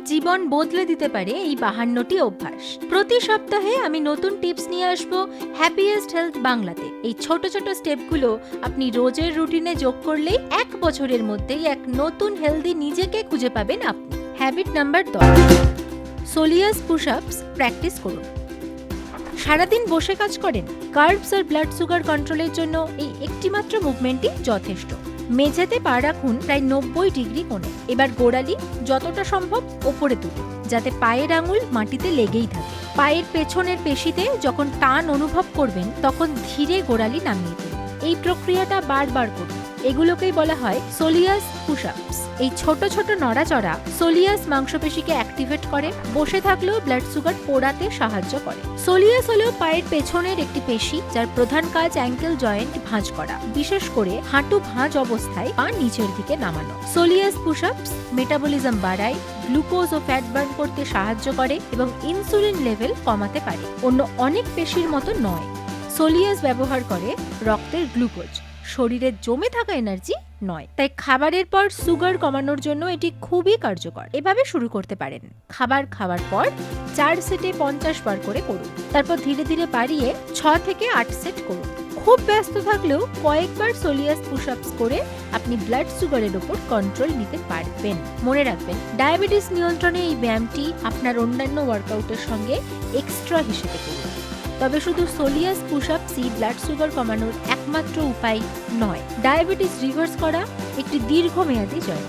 জীবন বদলে দিতে পারে এই 52টি অভ্যাস। প্রতি সপ্তাহে আমি নতুন টিপস নিয়ে আসব হ্যাপিয়েস্ট হেলথ বাংলাতে। এই ছোট ছোট স্টেপগুলো আপনি রোজের রুটিনে যোগ করলেই 1 বছরের মধ্যেই এক নতুন হেলদি নিজেকে খুঁজে পাবেন আপনি। Habit number 10, soleus push-ups practice করুন। সারাদিন বসে কাজ করেন? কার্বস আর ব্লাড সুগার কন্ট্রোলের জন্য এই একটিমাত্র মুভমেন্টই যথেষ্ট। মেঝেতে পা রাখুন প্রায় 90 ডিগ্রি কোণে। এবার গোড়ালি যতটা সম্ভব ওপরে তুলুন, যাতে পায়ের আঙুল মাটিতে লেগেই থাকে। পায়ের পেছনের পেশিতে যখন টান অনুভব করবেন, তখন ধীরে গোড়ালি নামিয়ে দিন। এই প্রক্রিয়াটা বারবার করুন। এগুলোকেই বলা হয় সোলিয়াস পুশ-আপস। এই ছোট ছোট নড়াচড়া সোলিয়াস মাংসপেশিকে অ্যাক্টিভেট করে, বসে থাকলেও ব্লাড সুগার পোড়াতে সাহায্য করে। সোলিয়াস হলো পায়ের পেছনের একটি পেশি, যার প্রধান কাজ অ্যাঙ্কেল জয়েন্ট ভাঁজ করা, বিশেষ করে হাঁটু ভাঁজ অবস্থায় পা নিচের দিকে নামানো। সোলিয়াস পুশ-আপস মেটাবলিজম বাড়ায়, গ্লুকোজ ও ফ্যাট বার্ন করতে সাহায্য করে এবং ইনসুলিন লেভেল কমাতে পারে। অন্য অনেক পেশির মতো নয়। সোলিয়াস ব্যবহার করে রক্তের গ্লুকোজ, শরীরে জমে থাকা এনার্জি নয়। তাই খাবারের পর সুগার কমানোর জন্য এটি খুবই কার্যকর। এভাবে শুরু করতে পারেন। খাবার খাওয়ার পর 4 সেটে 50 বার করে করুন। তারপর ধীরে ধীরে বাড়িয়ে 6 থেকে 8 সেট করুন। খুব ব্যস্ত থাকলেও কয়েকবার সোলিয়াস পুশ-আপস করে আপনি ব্লাড সুগারের উপর কন্ট্রোল নিতে পারবেন। মনে রাখবেন, ডায়াবেটিস নিয়ন্ত্রণে এই ব্যায়ামটি আপনার অন্যান্য ওয়ার্কআউটের সঙ্গে এক্সট্রা হিসেবে করুন। তবে শুধু সোলিয়াস পুশ-আপসই ব্লাড সুগার কমানোর একমাত্র উপায় নয়। ডায়াবেটিস রিভার্স করা একটি দীর্ঘমেয়াদী জয়।